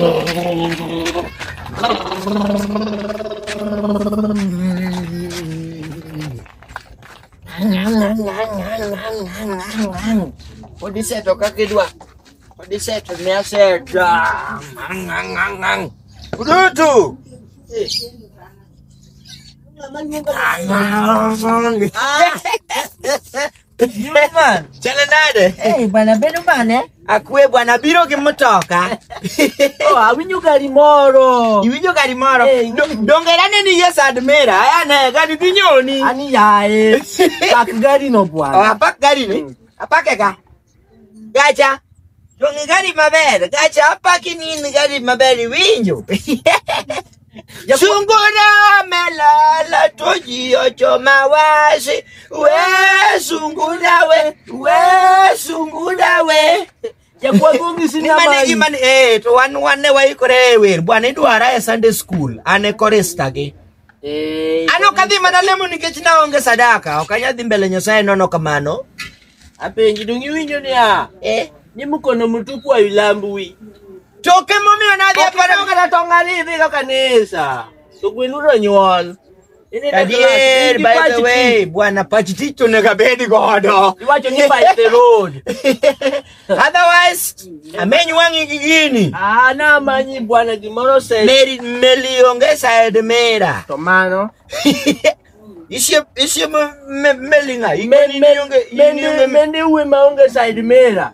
What is it? Okay, dua. What is it? Message. Udutu. Yuman. Jalan ada. Bwana beno mane? Aku bwana biro kimutoka. Awinyo gari moro. Iwinjo gari moro. Dongerane ni yes admira. Aya na gari dinyoni. Ani yae. Pak gari no bwana. Apak gari ni. Apake ka? Gacha. Donge gari maber. Gacha apaki ni gari maber winjo. Sungura melala toji ocho mawasi. We sungura we. Ya kwa gongi sina mali. Imani to wane wa ikore wer. Bwana idwara e Sunday school. Ane koresta ge. Ano kadhi manalemo nikech na onge sadaka. Okanya dhi mbele Nyasaye nono kamano. Apenji dungi winyo ni ya. Ni mukono mutupu wa ilambui. Toke momi onadhi apara kata tongani dhika kanisa. Tukwinuro nyuol. Adier, by the way, bwana pachiticho negabedi godo. Iwacho ni by the road. Otherwise, amenyu wangi gigini. Na manyi bwana gimoro se. Meli ongesa edmera. Tomano. Ishe melinga. Mende uwe maongesa edmera.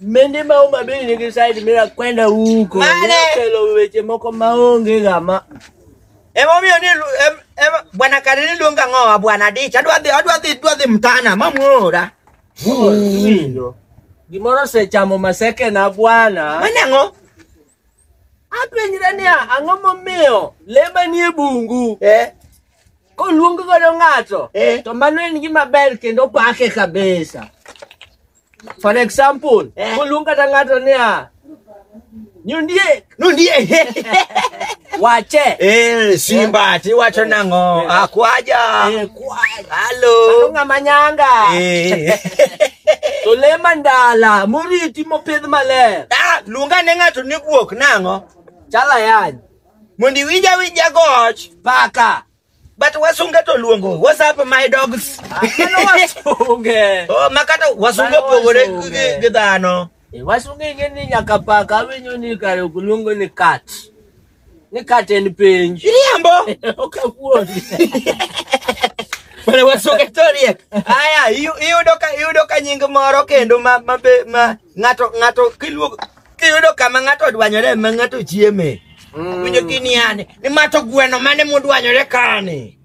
Mende mauma bini nikisa edmera kwenda huko. Mane. Kelo weche moko maonge gama. Emomio ni bwana Kareni luonga ngoa bwana Dich adwadhi mtana mamora. Winjo. Gimoro se chamo maseke na bwana. Manango? Apenjira ni ang'o momiyo lema ni e bungu. Ko luongo godo ng'ato. To mano en gima ber kendo pake kabisa. For example, ko luongo kata ng'ato ni Nyundie. Wache. Simba ti wacho nango. Akwaja. Kwaja. Halo. Ano ngamanyanga. To lema ndala. Muriti mopidh maler. Luonga ne ng'ato ni guok nango. Chala yan. Mondi wija goch. Paka. But wasunga to luongo. What's up my dogs? Ano wasunge. Makata wasunga pogore gidano. Wasunge ngeni nyaka paka winyo ni kare kulungo ni cat. Ni cat en pinj. Iriambo. Okapuoni. Pare wasunge toriek. Aya, iyudo ka nying moro kendo ma ng'ato kiluongo kiyudo kama ng'ato dwanyore ma ng'ato chieme. Winjo kiniane. Ni mato gweno mane modwanyore kane.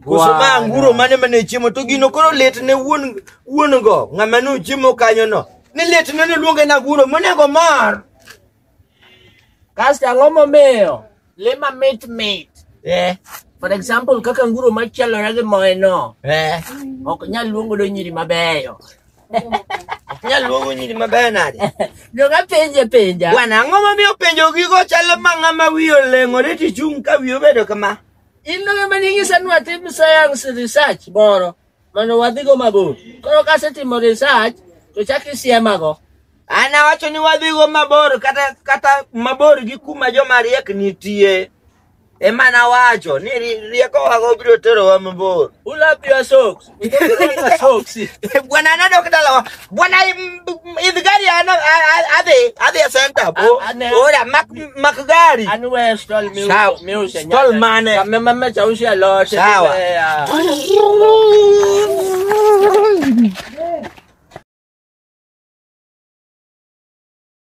Kusuma nguro mane chiemo to gino koro let ne wuon go. Ng'ama no chiemo kanyo no. Ni let nene luonge na guro monego mar. Kasta ng'o momiyo lema meat. For example, kaka nguro machalore gi moye no. Ok nyal luongo do nyiri mabeyo. Ok nyal luongo nyiri mabeyo nade? Joga penja. Bwana ang'o momiyo penjo gigo chalo mang'ama wiyo leng'ore tichung' ka wiyo bedo kama? Ino ng'ama ning'isa ni watim science research moro. Mano wadhigo mabor. Koro kasetimo research, to chaki siemago. Ana wacho ni wadhigo mabor kata mabor gi kuma joma riek nitie. Emana wacho ni rieko wago biro tero wa mabor. Ulap your socks. Socks. Bwana nado kidala. Bwana idhgari ade center bo. Ora mak gari. Anwe stall music. Stall mane. Kama mama chaushi a lot. Sawa.